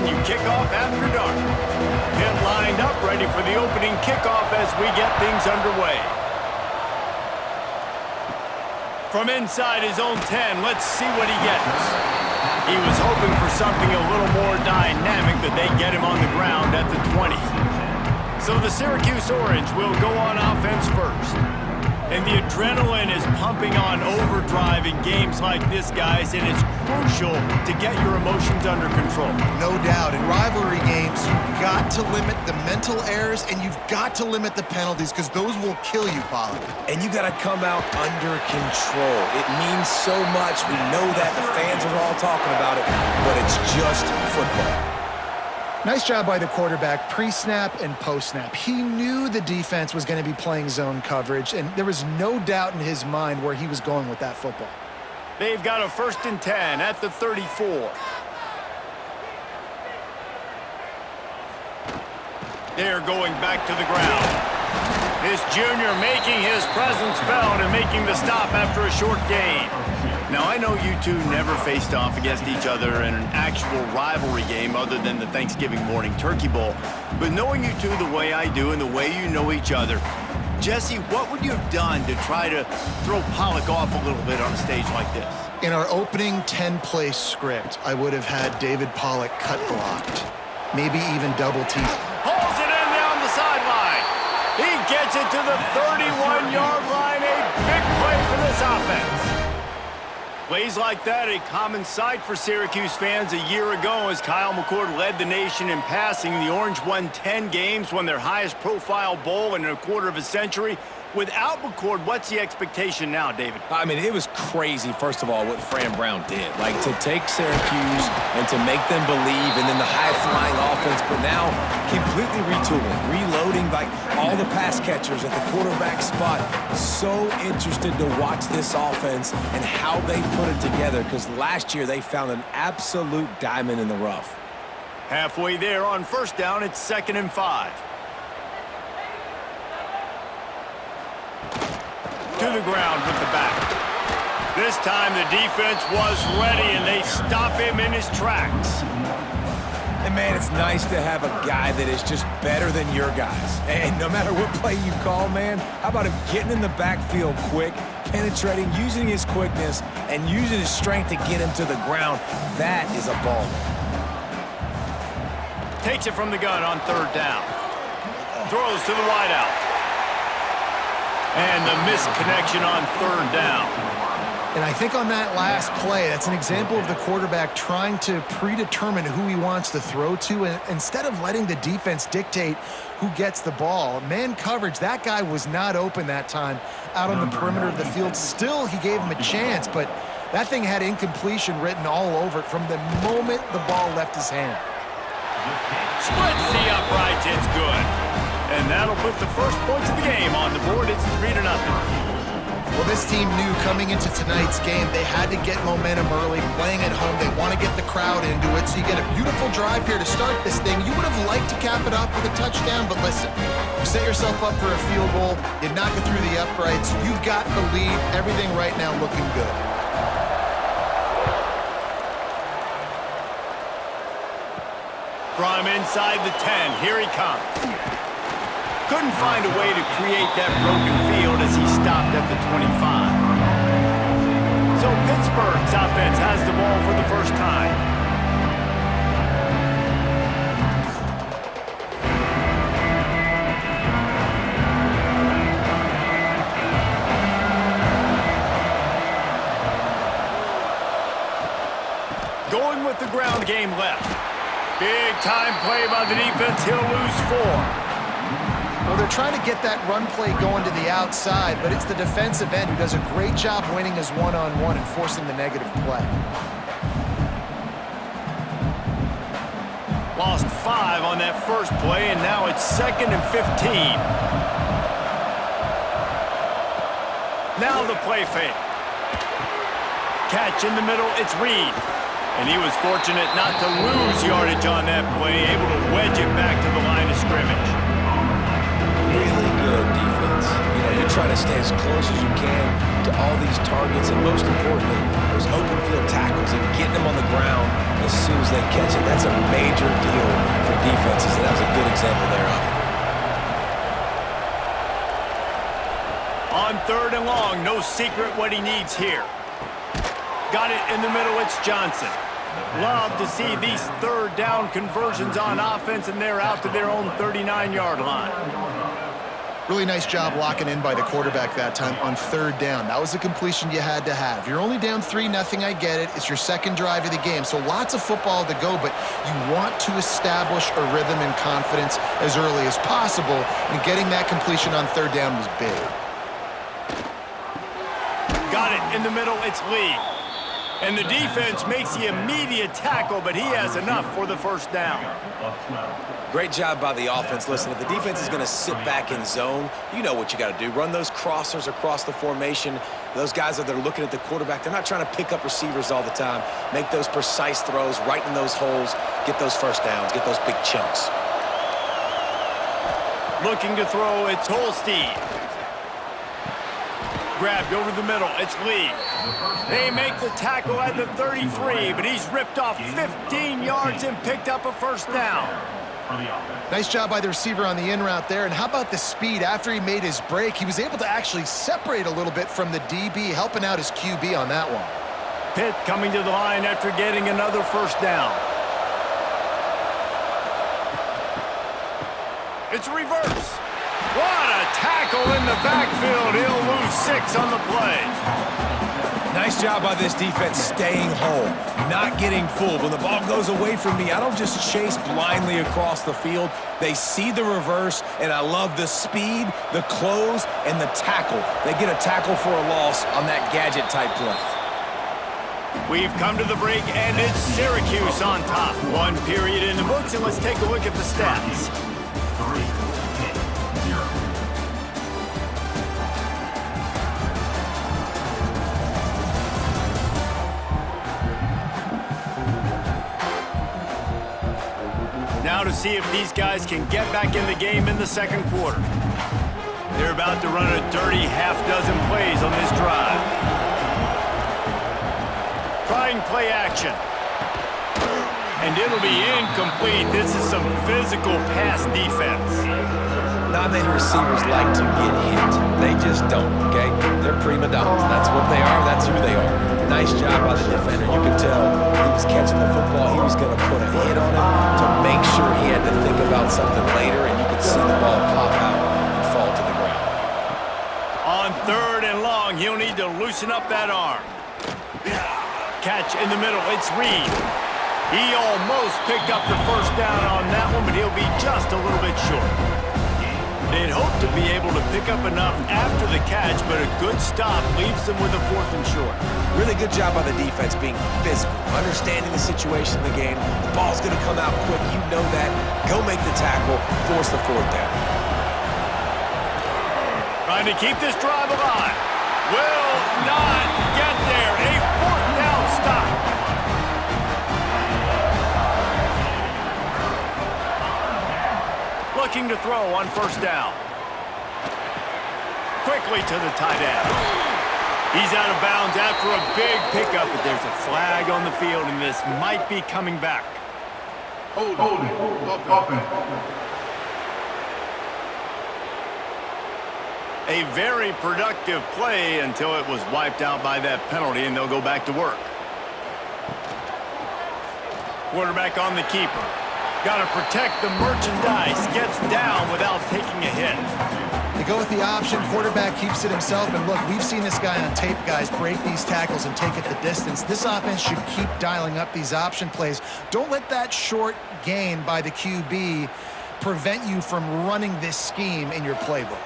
when you kick off after dark. Pitt lined up ready for the opening kickoff as we get things underway. From inside his own 10, let's see what he gets. He was hoping for something a little more dynamic, but they get him on the ground at the 20. So the Syracuse Orange will go on offense first. And the adrenaline is pumping on overdrive in games like this, guys, and it's crucial to get your emotions under control. No doubt. In rivalry games, you've got to limit the mental errors and you've got to limit the penalties because those will kill you, Pollock. And you got to come out under control. It means so much. We know that. The fans are all talking about it, but it's just football. Nice job by the quarterback, pre-snap and post-snap. He knew the defense was going to be playing zone coverage, and there was no doubt in his mind where he was going with that football. They've got a 1st and 10 at the 34. They're going back to the ground. This junior making his presence felt and making the stop after a short gain. Now, I know you two never faced off against each other in an actual rivalry game other than the Thanksgiving morning Turkey Bowl, but knowing you two the way I do and the way you know each other, Jesse, what would you have done to try to throw Pollock off a little bit on a stage like this? In our opening 10-play script, I would have had David Pollock cut blocked, maybe even double teamed. Pulls it in down the sideline. He gets it to the 31-yard line, a big play for this offense. Plays like that, a common sight for Syracuse fans a year ago as Kyle McCord led the nation in passing. The Orange won 10 games, won their highest profile bowl in a quarter of a century. Without McCord, what's the expectation now, David? I mean, it was crazy, first of all, what Fran Brown did. Like, to take Syracuse and to make them believe, and then the high-flying offense, but now completely retooling, reloading, like, all the pass catchers at the quarterback spot. So interested to watch this offense and how they put it together, because last year they found an absolute diamond in the rough. Halfway there on 1st down, it's 2nd and 5. To the ground with the back. This time the defense was ready and they stop him in his tracks. And man, it's nice to have a guy that is just better than your guys. And no matter what play you call, man, how about him getting in the backfield quick, penetrating, using his quickness, and using his strength to get him to the ground. That is a ball. Takes it from the gun on 3rd down. Throws to the wideout. And the missed connection on 3rd down. And I think on that last play, that's an example of the quarterback trying to predetermine who he wants to throw to, and instead of letting the defense dictate who gets the ball. Man coverage, that guy was not open that time out on the perimeter of the field. Still, he gave him a chance, but that thing had incompletion written all over it from the moment the ball left his hand. Splits the uprights, it's good. And that'll put the first points of the game on the board. It's 3-0. Well, this team knew coming into tonight's game they had to get momentum early, playing at home. They want to get the crowd into it, so you get a beautiful drive here to start this thing. You would have liked to cap it off with a touchdown, but listen, you set yourself up for a field goal, you knock it through the uprights, you've got the lead, everything right now looking good. From inside the 10, here he comes. Couldn't find a way to create that broken field as he stopped at the 25. So Pittsburgh's offense has the ball for the first time. Going with the ground game left. Big time play by the defense. He'll lose 4. Well, they're trying to get that run play going to the outside, but it's the defensive end who does a great job winning his one-on-one and forcing the negative play. Lost 5 on that first play, and now it's 2nd and 15. Now the play fake. Catch in the middle, it's Reed. And he was fortunate not to lose yardage on that play, able to wedge it back to the line of scrimmage. Really good defense. You know, you're trying to stay as close as you can to all these targets, and most importantly, those open field tackles and getting them on the ground as soon as they catch it. That's a major major deal for defenses, and that was a good example there of it. On 3rd and long, no secret what he needs here. Got it in the middle, it's Johnson. Love to see these 3rd down conversions on offense, and they're out to their own 39-yard line. Really nice job locking in by the quarterback that time on 3rd down. That was a completion you had to have. You're only down 3-0, I get it. It's your 2nd drive of the game, so lots of football to go, but you want to establish a rhythm and confidence as early as possible, and getting that completion on 3rd down was big. Got it in the middle, it's Lee. And the defense makes the immediate tackle, but he has enough for the 1st down. Great job by the offense. Listen, if the defense is going to sit back in zone, you know what you got to do. Run those crossers across the formation. Those guys that are looking at the quarterback, they're not trying to pick up receivers all the time. Make those precise throws, right in those holes, get those 1st downs, get those big chunks. Looking to throw, it's Holstein. Grabbed over the middle, it's Lee. They make the tackle at the 33, but he's ripped off 15 yards and picked up a 1st down. Nice job by the receiver on the in route there, and how about the speed? After he made his break, he was able to actually separate a little bit from the DB, helping out his QB on that one. Pitt coming to the line after getting another 1st down. It's a reverse. What a tackle in the backfield. He'll lose 6 on the play. Nice job by this defense staying home, not getting fooled. When the ball goes away from me, I don't just chase blindly across the field. They see the reverse, and I love the speed, the close, and the tackle. They get a tackle for a loss on that gadget-type play. We've come to the break, and it's Syracuse on top. 1 period in the books, and let's take a look at the stats. Now to see if these guys can get back in the game in the 2nd quarter. They're about to run a dirty half-dozen plays on this drive. Trying play action. And it'll be incomplete. This is some physical pass defense. Not many receivers like to get hit. They just don't, okay? They're prima donnas. That's what they are. That's who they are. Nice job by the defender. You could tell he was catching the football. He was going to put a hit on him to make sure he had to think about something later, and you could see the ball pop out and fall to the ground. On 3rd and long, he'll need to loosen up that arm. Catch in the middle. It's Reed. He almost picked up the 1st down on that one, but he'll be just a little bit short. They'd hope to be able to pick up enough after the catch, but a good stop leaves them with a 4th and short. Really good job by the defense being physical, understanding the situation in the game. The ball's going to come out quick. You know that. Go make the tackle, force the 4th down. Trying to keep this drive alive. Will not get there. A 4th down stop. Looking to throw on 1st down. Quickly to the tight end. He's out of bounds after a big pickup, but there's a flag on the field, and this might be coming back. Hold it. A very productive play until it was wiped out by that penalty, and they'll go back to work. Quarterback on the keeper. Got to protect the merchandise. Gets down without taking a hit. They go with the option. Quarterback keeps it himself. And look, we've seen this guy on tape, guys, break these tackles and take it the distance. This offense should keep dialing up these option plays. Don't let that short gain by the QB prevent you from running this scheme in your playbook.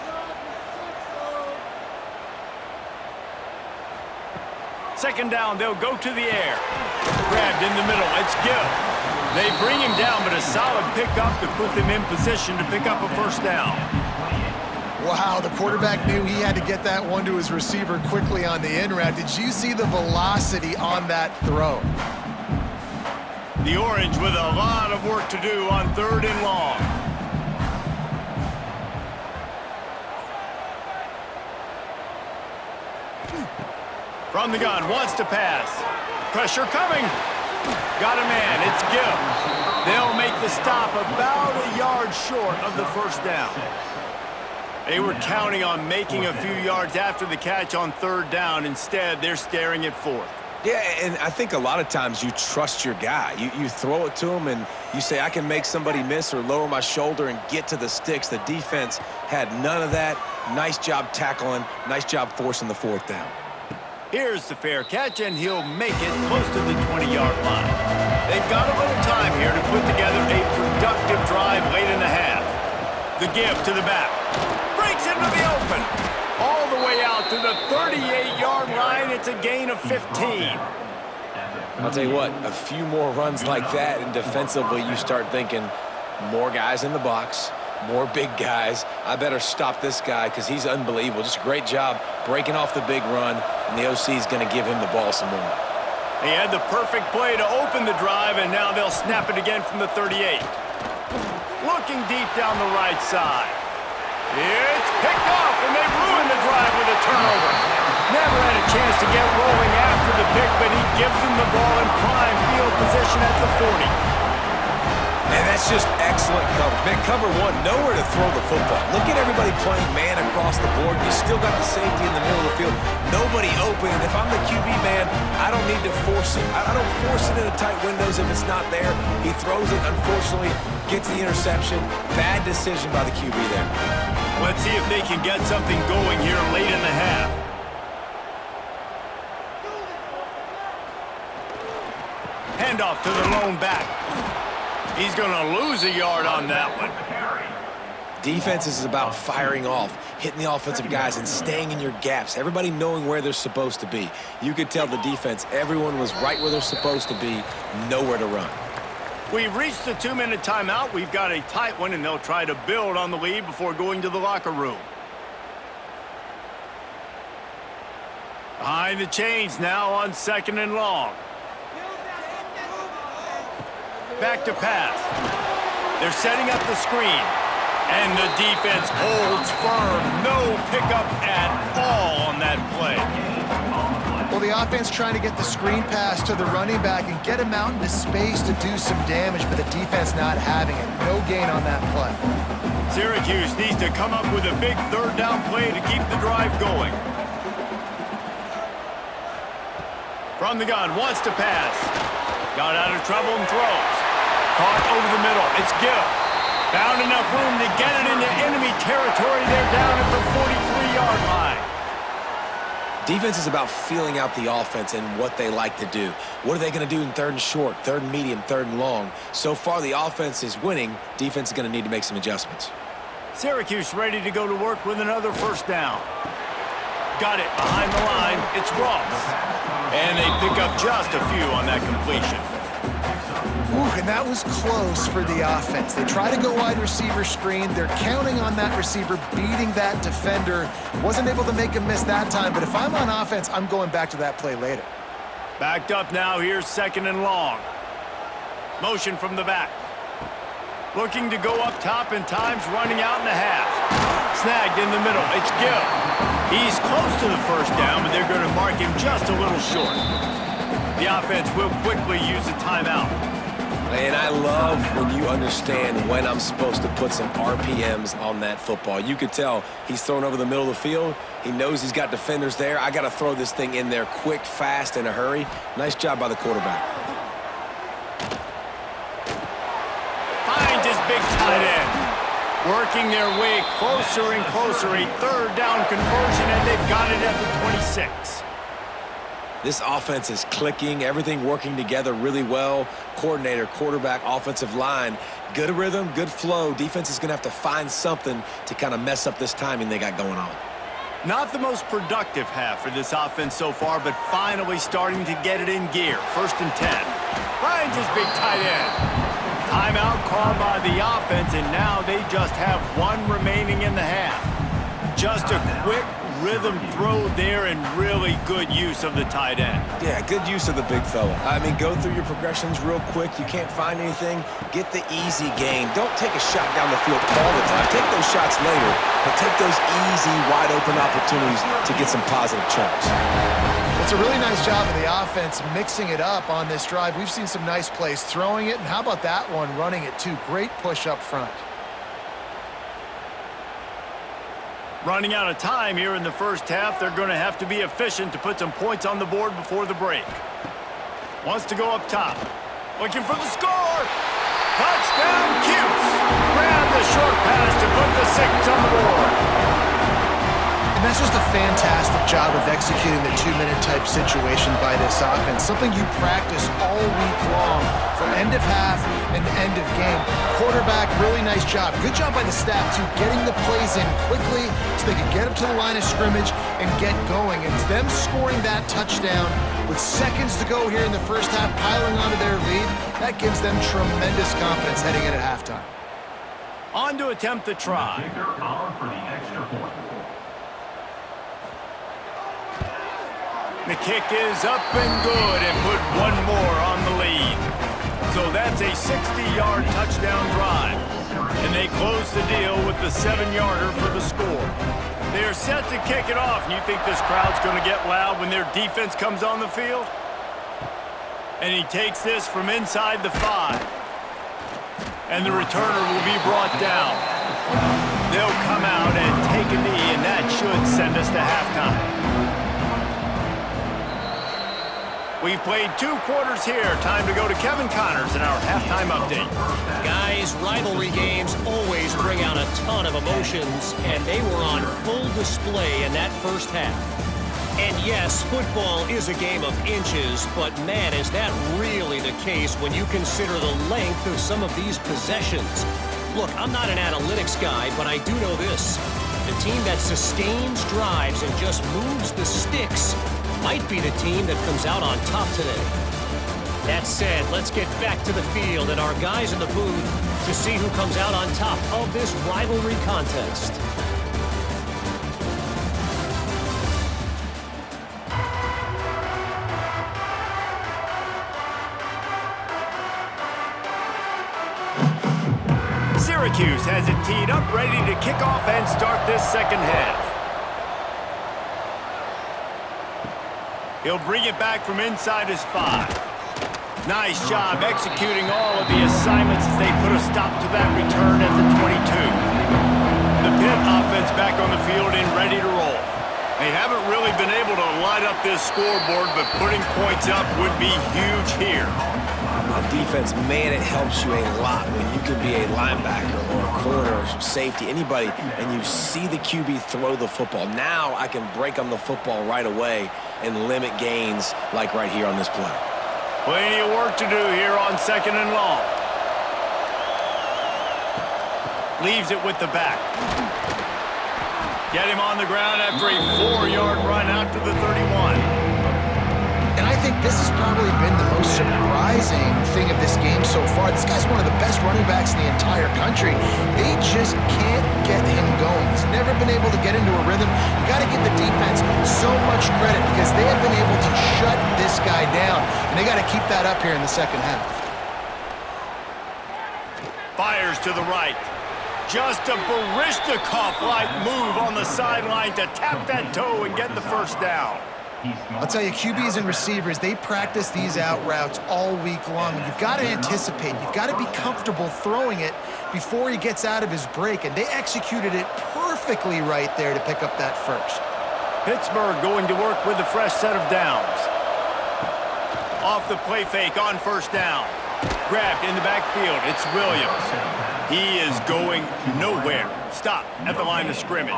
Second down, they'll go to the air. Grabbed in the middle, it's Gill. They bring him down, but a solid pickup to put them in position to pick up a 1st down. Wow, the quarterback knew he had to get that one to his receiver quickly on the in route. Did you see the velocity on that throw? The Orange with a lot of work to do on 3rd and long. From the gun, wants to pass. Pressure coming. Got a man, it's Gill. They'll make the stop about a yard short of the first down. They were counting on making a few yards after the catch on third down. Instead, they're staring at fourth. Yeah, and I think a lot of times you trust your guy. You throw it to him and you say, I can make somebody miss or lower my shoulder and get to the sticks. The defense had none of that. Nice job tackling. Nice job forcing the fourth down. Here's the fair catch, and he'll make it close to the 20-yard line. They've got a little time here to put together a productive drive late in the half. The give to the back. Breaks into the open. All the way out to the 38-yard line. It's a gain of 15. I'll tell you what, a few more runs like that, and defensively you start thinking, more guys in the box, more big guys. I better stop this guy because he's unbelievable. Just a great job breaking off the big run, and the OC is going to give him the ball some more. He had the perfect play to open the drive, and now they'll snap it again from the 38. Looking deep down the right side. It's picked off, and they ruin the drive with a turnover. Never had a chance to get rolling after the pick, but he gives them the ball in prime field position at the 40. And that's just excellent coverage. Man, cover one, nowhere to throw the football. Look at everybody playing man across the board. You still got the safety in the middle of the field. Nobody open. And if I'm the QB, man, I don't need to force it. I don't force it into tight windows if it's not there. He throws it, unfortunately, gets the interception. Bad decision by the QB there. Let's see if they can get something going here late in the half. Handoff to the lone back. He's going to lose a yard on that one. Defense is about firing off, hitting the offensive guys, and staying in your gaps. Everybody knowing where they're supposed to be. You could tell the defense, everyone was right where they're supposed to be, nowhere to run. We've reached the 2-minute timeout. We've got a tight one, and they'll try to build on the lead before going to the locker room. Behind the chains now on 2nd and long. Back to pass. They're setting up the screen. And the defense holds firm. No pickup at all on that play. Well, the offense trying to get the screen pass to the running back and get him out into space to do some damage, but the defense not having it. No gain on that play. Syracuse needs to come up with a big third down play to keep the drive going. From the gun, wants to pass. Got out of trouble and throws. Caught over the middle. It's Gill. Found enough room to get it into enemy territory. They're down at the 43-yard line. Defense is about feeling out the offense and what they like to do. What are they going to do in 3rd and short, 3rd and medium, 3rd and long? So far, the offense is winning. Defense is going to need to make some adjustments. Syracuse ready to go to work with another first down. Got it behind the line. It's Ross. And they pick up just a few on that completion. Ooh, and that was close for the offense. They try to go wide receiver screen. They're counting on that receiver beating that defender. Wasn't able to make him miss that time, but if I'm on offense, I'm going back to that play later. Backed up now. Here's 2nd and long. Motion from the back. Looking to go up top, and time's running out in the half. Snagged in the middle. It's Gill. He's close to the first down, but they're going to mark him just a little short. The offense will quickly use a timeout. And I love when you understand when I'm supposed to put some RPMs on that football. You could tell he's thrown over the middle of the field. He knows he's got defenders there. I got to throw this thing in there quick, fast, in a hurry. Nice job by the quarterback. Finds his big tight end. Working their way closer and closer. A 3rd down conversion, and they've got it at the 26. This offense is clicking, everything working together really well. Coordinator, quarterback, offensive line, good rhythm, good flow. Defense is going to have to find something to kind of mess up this timing they got going on. Not the most productive half for this offense so far, but finally starting to get it in gear. 1st and 10. Finds his big tight end. Timeout called by the offense, and now they just have one remaining in the half. Just a quick rhythm throw there and really good use of the tight end. Yeah, good use of the big fella. I mean, go through your progressions real quick. You can't find anything. Get the easy gain. Don't take a shot down the field all the time. Take those shots later, but take those easy, wide-open opportunities to get some positive chunks. Well, It's a really nice job of the offense mixing it up on this drive. We've seen some nice plays throwing it, and how about that one running it too? Great push up front. Running out of time here in the first half. They're going to have to be efficient to put some points on the board before the break. Wants to go up top. Looking for the score. Touchdown, Cuse. Grab the short pass to put the 6 on the board. And that's just a fantastic job of executing the 2-minute type situation by this offense. Something you practice all week long from end of half and end of game. Quarterback, really nice job. Good job by the staff, too, getting the plays in quickly so they can get up to the line of scrimmage and get going. And it's them scoring that touchdown with seconds to go here in the first half, piling onto their lead. That gives them tremendous confidence heading in at halftime. On to attempt the try. The kick is up and good and put one more on the lead. So that's a 60-yard touchdown drive. And they close the deal with the 7-yarder for the score. They are set to kick it off, and you think this crowd's going to get loud when their defense comes on the field? And he takes this from inside the 5. And the returner will be brought down. They'll come out and take a knee, and that should send us to halftime. We've played 2 quarters here. Time to go to Kevin Connors in our halftime update. Guys, rivalry games always bring out a ton of emotions, and they were on full display in that first half. And yes, football is a game of inches, but man, is that really the case when you consider the length of some of these possessions. Look, I'm not an analytics guy, but I do know this. The team that sustains drives and just moves the sticks might be the team that comes out on top today. That said, let's get back to the field and our guys in the booth to see who comes out on top of this rivalry contest. Syracuse has it teed up, ready to kick off and start this second half. He'll bring it back from inside his 5. Nice job executing all of the assignments as they put a stop to that return at the 22. The Pitt offense back on the field and ready to roll. They haven't really been able to light up this scoreboard, but putting points up would be huge here. On defense, man, it helps you a lot when you can be a linebacker or a corner or safety, anybody, and you see the QB throw the football. Now I can break on the football right away and limit gains like right here on this play. Plenty of work to do here on 2nd and long. Leaves it with the back. Get him on the ground after a 4-yard run out to the 31. And I think this has probably been the most surprising thing of this game so far. This guy's one of the best running backs in the entire country. They just can't get him going. He's never been able to get into a rhythm. You got to give the defense so much credit because they have been able to shut this guy down. And they got to keep that up here in the second half. Fires to the right. Just a Baryshnikov-like move on the sideline to tap that toe and get the first down. I'll tell you, QBs and receivers, they practice these out routes all week long. You've got to anticipate. You've got to be comfortable throwing it before he gets out of his break, and they executed it perfectly right there to pick up that first. Pittsburgh going to work with a fresh set of downs. Off the play fake on first down. Grabbed in the backfield. It's Williams. He is going nowhere. Stop at the line of scrimmage.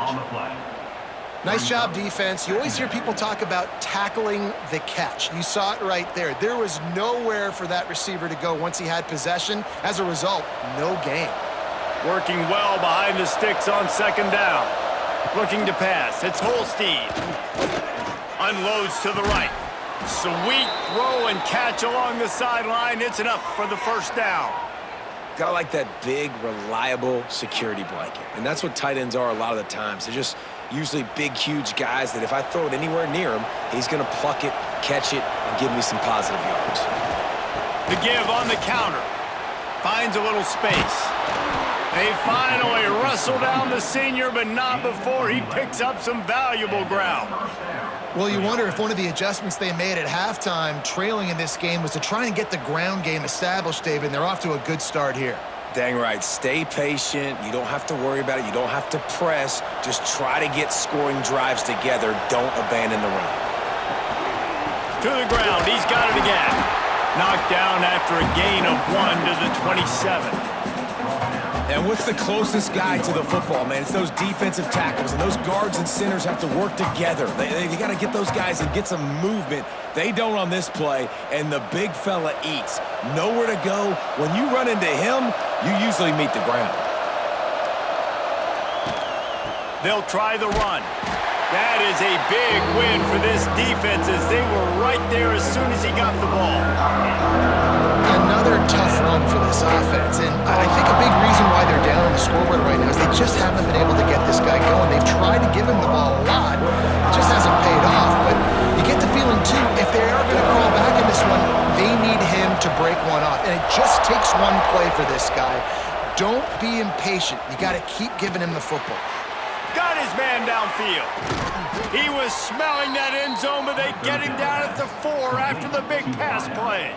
Nice job, defense. You always hear people talk about tackling the catch. You saw it right there. There was nowhere for that receiver to go once he had possession. As a result, no gain. Working well behind the sticks on 2nd down. Looking to pass. It's Holstein. Unloads to the right. Sweet throw and catch along the sideline. It's enough for the first down. Got like that big, reliable security blanket. And that's what tight ends are a lot of the times. They're just usually big, huge guys that if I throw it anywhere near him, he's going to pluck it, catch it, and give me some positive yards. The give on the counter. Finds a little space. They finally wrestle down the senior, but not before he picks up some valuable ground. Well, you wonder if one of the adjustments they made at halftime, trailing in this game, was to try and get the ground game established, David, and they're off to a good start here. Dang right. Stay patient. You don't have to worry about it. You don't have to press. Just try to get scoring drives together. Don't abandon the run. To the ground. He's got it again. Knocked down after a gain of 1 to the 27. And what's the closest guy to the football, man? It's those defensive tackles, and those guards and centers have to work together. They got to get those guys and get some movement. They don't on this play, and the big fella eats. Nowhere to go. When you run into him, you usually meet the ground. They'll try the run. That is a big win for this defense as they were right there as soon as he got the ball. Another tough run for this offense, and I think a big reason why they're down on the scoreboard right now is they just haven't been able to get this guy going. They've tried to give him the ball a lot. It just hasn't paid off, but you get the feeling, too, if they are going to crawl back in this one, they need him to break one off, and it just takes one play for this guy. Don't be impatient. You got to keep giving him the football. Got his man downfield. He was smelling that end zone, but they get him down at the 4 after the big pass play.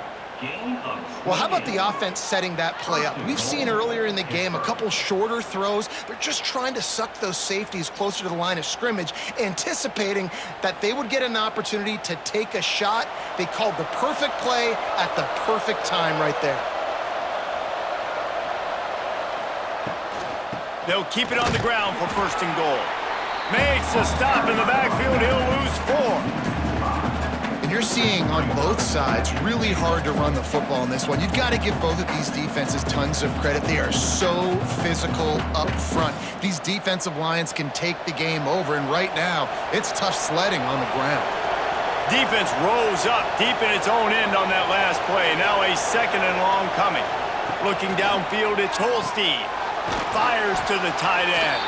Well, how about the offense setting that play up? We've seen earlier in the game a couple shorter throws. They're just trying to suck those safeties closer to the line of scrimmage, anticipating that they would get an opportunity to take a shot. They called the perfect play at the perfect time right there. They'll keep it on the ground for 1st and goal. Makes a stop in the backfield. He'll lose 4. And you're seeing on both sides really hard to run the football in this one. You've got to give both of these defenses tons of credit. They are so physical up front. These defensive lines can take the game over, and right now, it's tough sledding on the ground. Defense rose up deep in its own end on that last play. Now a 2nd and long coming. Looking downfield, it's Holstein. Fires to the tight end.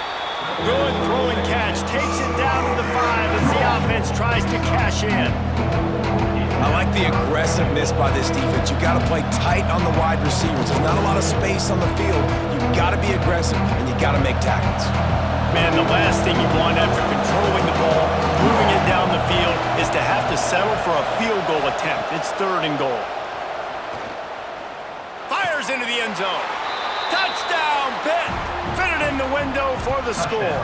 Good throwing catch. Takes it down to the 5 as the offense tries to cash in. I like the aggressiveness by this defense. You got to play tight on the wide receivers. There's not a lot of space on the field. You got to be aggressive, and you got to make tackles. Man, the last thing you want after controlling the ball, moving it down the field, is to have to settle for a field goal attempt. It's 3rd and goal. Fires into the end zone. Touchdown, Pitt! Fitted in the window for the score.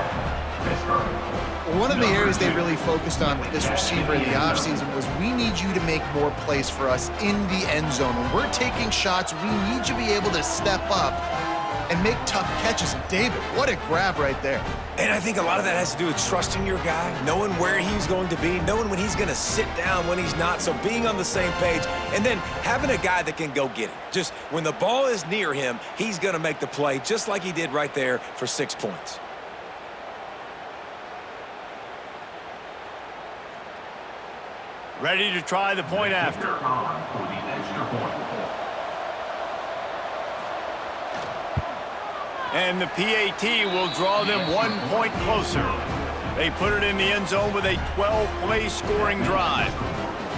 One of the areas they really focused on with this receiver in the offseason was we need you to make more plays for us in the end zone. When we're taking shots, we need you to be able to step up and make tough catches. And David, what a grab right there. And I think a lot of that has to do with trusting your guy, knowing where he's going to be, knowing when he's going to sit down, when he's not, so being on the same page, and then having a guy that can go get it. Just when the ball is near him, he's going to make the play, just like he did right there for 6 points. Ready to try the point after. And the PAT will draw them 1 point closer. They put it in the end zone with a 12-play scoring drive.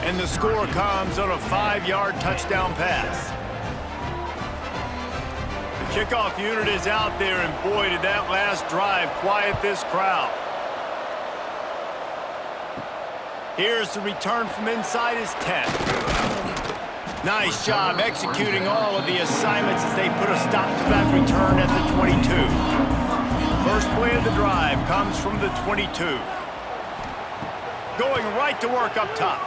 And the score comes on a 5-yard touchdown pass. The kickoff unit is out there, and boy, did that last drive quiet this crowd. Here's the return from inside his 10. Nice job executing all of the assignments as they put a stop to that return at the 22. First play of the drive comes from the 22. Going right to work up top.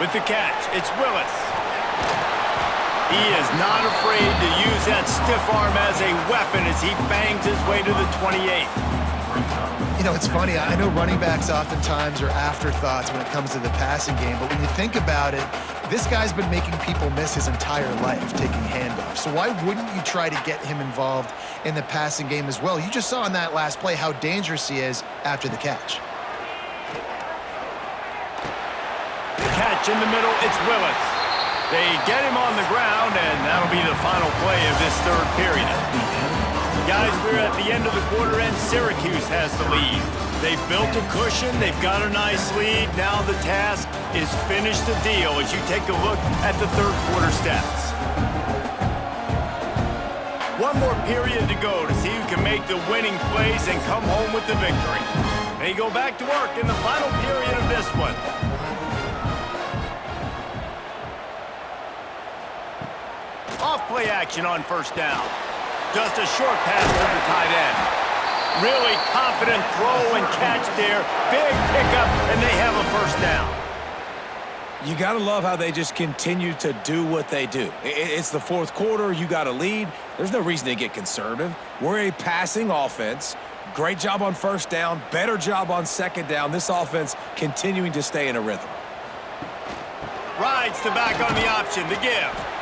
With the catch, it's Willis. He is not afraid to use that stiff arm as a weapon as he bangs his way to the 28. You know, it's funny. I know running backs oftentimes are afterthoughts when it comes to the passing game, but when you think about it, this guy's been making people miss his entire life taking handoffs. So why wouldn't you try to get him involved in the passing game as well? You just saw in that last play how dangerous he is after the catch. The catch in the middle, it's Willis. They get him on the ground, and that'll be the final play of this 3rd period. Guys, we're at the end of the quarter, and Syracuse has the lead. They've built a cushion. They've got a nice lead. Now the task is finish the deal as you take a look at the 3rd quarter stats. One more period to go to see who can make the winning plays and come home with the victory. They go back to work in the final period of this one. Off-play action on first down. Just a short pass to the tight end. Really confident throw and catch there. Big pickup, and they have a first down. You got to love how they just continue to do what they do. It's the fourth quarter. You got a lead. There's no reason to get conservative. We're a passing offense. Great job on first down. Better job on second down. This offense continuing to stay in a rhythm. Rides the back on the option to give.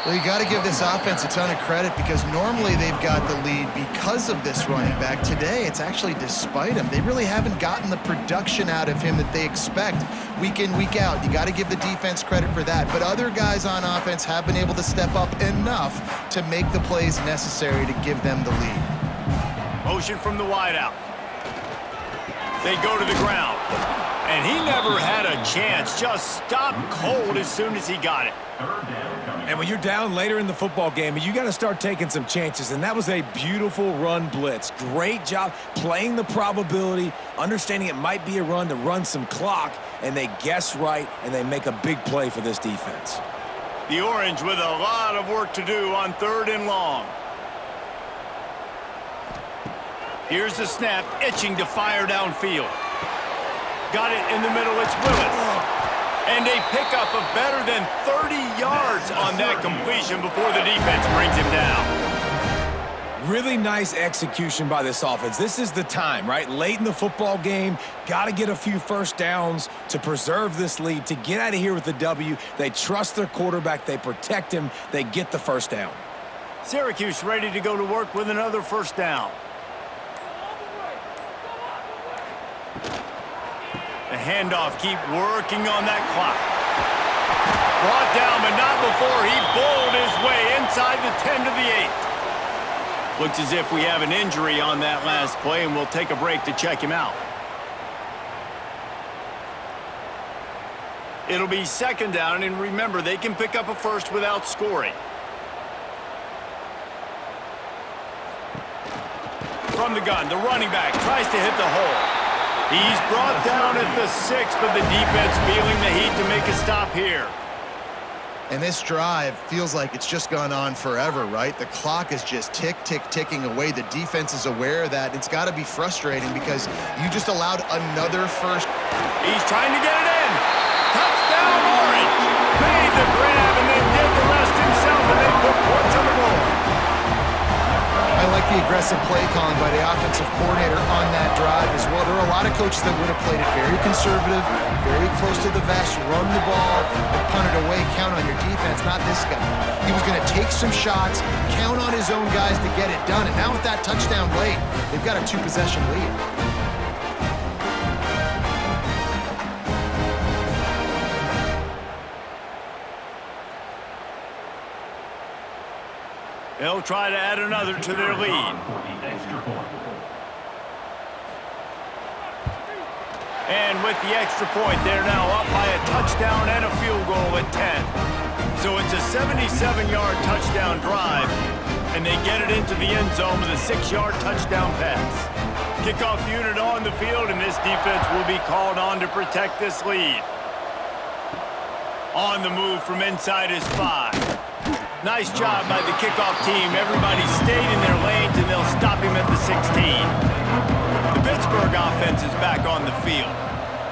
Well, you got to give this offense a ton of credit because normally they've got the lead because of this running back. Today, it's actually despite him. They really haven't gotten the production out of him that they expect week in, week out. You got to give the defense credit for that. But other guys on offense have been able to step up enough to make the plays necessary to give them the lead. Motion from the wideout. They go to the ground. And he never had a chance. Just stopped cold as soon as he got it. And when you're down later in the football game, you got to start taking some chances. And that was a beautiful run blitz. Great job playing the probability, understanding it might be a run to run some clock, and they guess right, and they make a big play for this defense. The Orange with a lot of work to do on 3rd and long. Here's the snap, itching to fire downfield. Got it in the middle, it's Willis. And a pickup of better than 30 yards on that completion before the defense brings him down. Really nice execution by this offense. This is the time, right? Late in the football game, got to get a few first downs to preserve this lead, to get out of here with the W. They trust their quarterback. They protect him. They get the first down. Syracuse ready to go to work with another first down. The handoff, keep working on that clock. Brought down, but not before he bowled his way inside the 10 to the 8. Looks as if we have an injury on that last play, and we'll take a break to check him out. It'll be second down, and remember, they can pick up a first without scoring. From the gun, the running back tries to hit the hole. He's brought down at the 6, but the defense feeling the heat to make a stop here. And this drive feels like it's just gone on forever, right? The clock is just ticking away. The defense is aware of that. It's got to be frustrating because you just allowed another first. He's trying to get it in. Touchdown, Orange. Made the grab and then did the rest himself, and they put points on the board. I like the aggressive play calling by the offensive coordinator on that drive as well. There are a lot of coaches that would have played it very conservative, very close to the vest, run the ball, and punt it away, count on your defense, not this guy. He was going to take some shots, count on his own guys to get it done, and now with that touchdown late, they've got a 2-possession lead. They'll try to add another to their lead. And with the extra point, they're now up by a touchdown and a field goal at 10. So it's a 77-yard touchdown drive, and they get it into the end zone with a 6-yard touchdown pass. Kickoff unit on the field, and this defense will be called on to protect this lead. On the move from inside his 5. Nice job by the kickoff team. Everybody stayed in their lanes, and they'll stop him at the 16. The Pittsburgh offense is back on the field.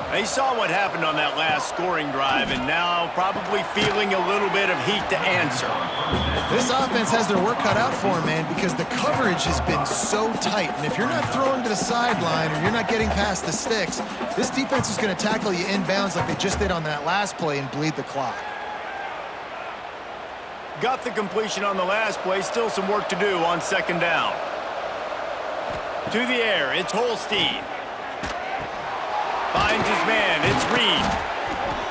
They saw what happened on that last scoring drive, and now probably feeling a little bit of heat to answer. This offense has their work cut out for them, man, because the coverage has been so tight. And if you're not throwing to the sideline or you're not getting past the sticks, this defense is going to tackle you inbounds like they just did on that last play and bleed the clock. Got the completion on the last play. Still some work to do on second down. To the air, it's Holstein. Finds his man, it's Reed.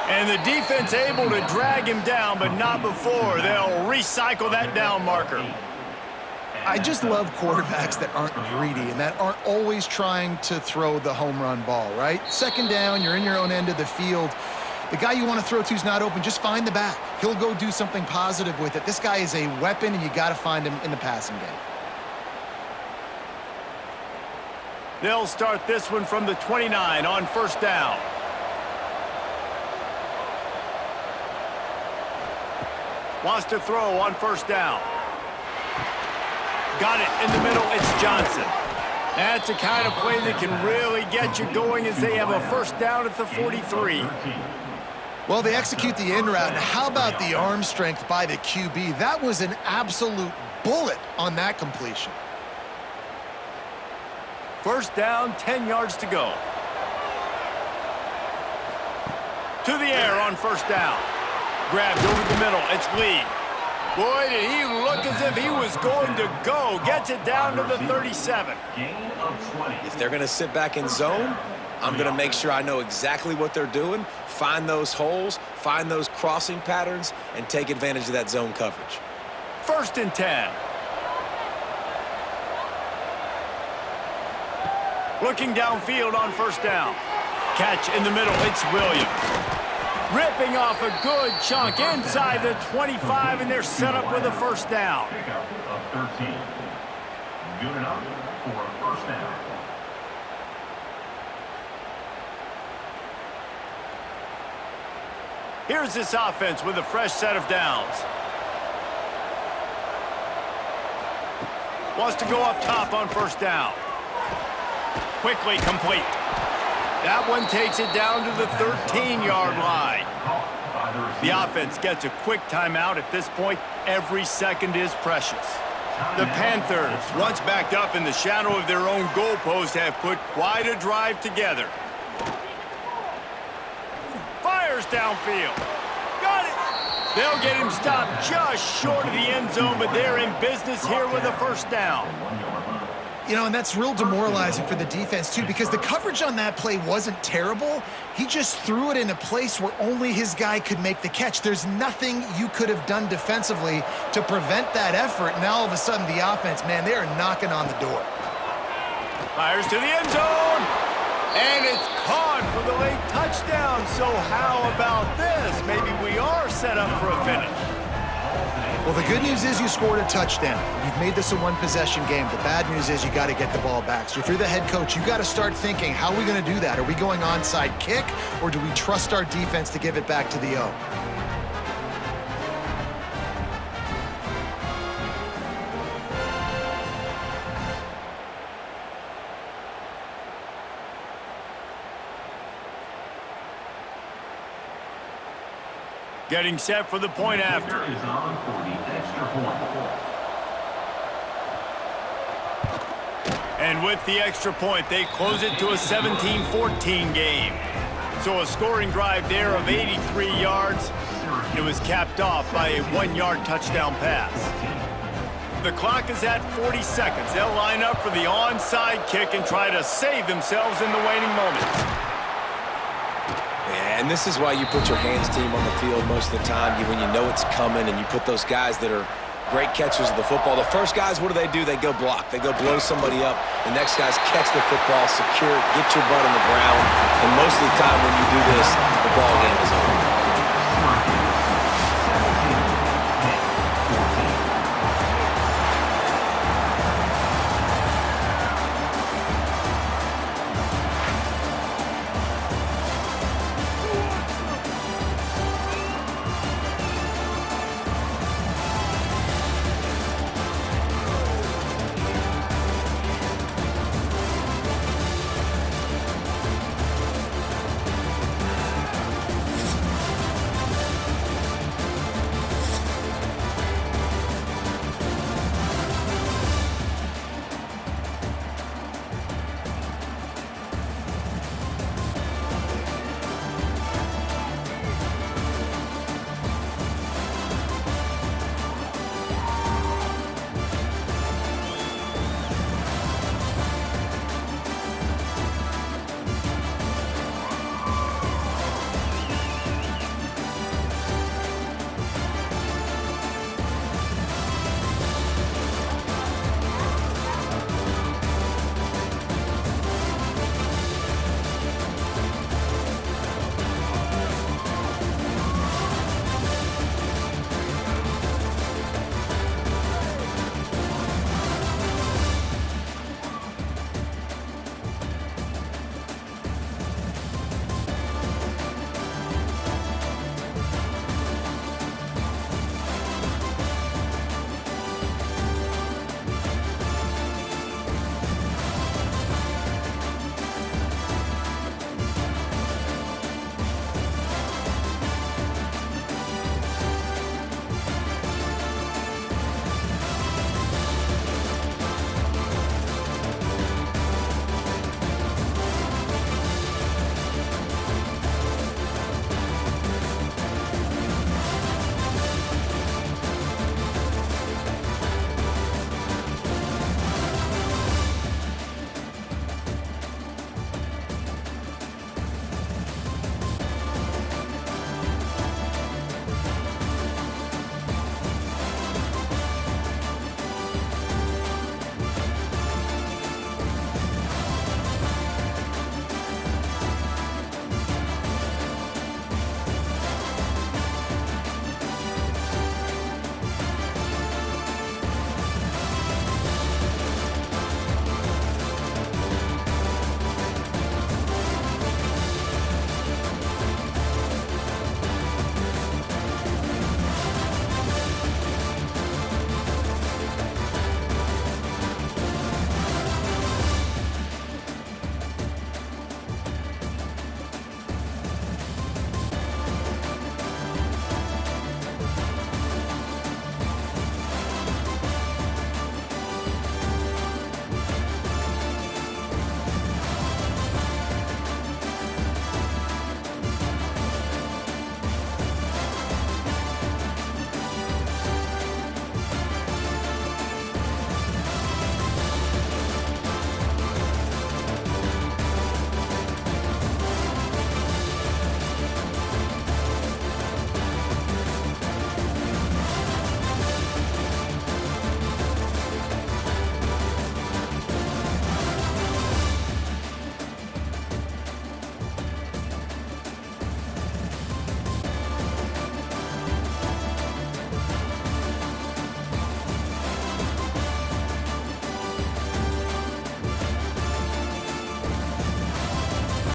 And the defense able to drag him down, but not before. They'll recycle that down marker. I just love quarterbacks that aren't greedy and that aren't always trying to throw the home run ball, right? Second down, you're in your own end of the field. The guy you want to throw to is not open. Just find the back. He'll go do something positive with it. This guy is a weapon, and you got to find him in the passing game. They'll start this one from the 29 on first down. Wants to throw on first down. Got it in the middle. It's Johnson. That's the kind of play that can really get you going as they have a first down at the 43. Well, they execute the in route. How about the arm strength by the QB? That was an absolute bullet on that completion. First down, 10 yards to go. To the air on first down. Grabbed over the middle. It's Lee. Boy, did he look as if he was going to go. Gets it down to the 37. If they're going to sit back in zone, I'm going to make sure I know exactly what they're doing, find those holes, find those crossing patterns, and take advantage of that zone coverage. First and 10. Looking downfield on first down. Catch in the middle. It's Williams. Ripping off a good chunk inside the 25, and they're set up with a first down. Pickup of 13. Good enough for a first down. Here's this offense with a fresh set of downs. Wants to go up top on first down. Quickly complete. That one takes it down to the 13-yard line. The offense gets a quick timeout at this point. Every second is precious. The Panthers, once backed up in the shadow of their own goalpost, have put quite a drive together. Fires downfield. Got it. They'll get him stopped just short of the end zone, but they're in business here with a first down. You know, and that's real demoralizing for the defense, too, because the coverage on that play wasn't terrible. He just threw it in a place where only his guy could make the catch. There's nothing you could have done defensively to prevent that effort. Now, all of a sudden, the offense, man, they are knocking on the door. Fires to the end zone. And it's caught for the late touchdown. So how about this? Maybe we are set up for a finish. Well, the good news is you scored a touchdown. You've made this a one-possession game. The bad news is you got to get the ball back. So if you're the head coach, you got to start thinking, how are we going to do that? Are we going onside kick, or do we trust our defense to give it back to the O? Getting set for the point after. Is on for the extra point. And with the extra point, they close it to a 17-14 game. So a scoring drive there of 83 yards. It was capped off by a 1-yard touchdown pass. The clock is at 40 seconds. They'll line up for the onside kick and try to save themselves in the waning moments. And this is why you put your hands team on the field most of the time, when you know it's coming, and you put those guys that are great catchers of the football. The first guys, what do? They go block. They go blow somebody up. The next guys catch the football, secure it, get your butt on the ground. And most of the time when you do this, the ball game is over.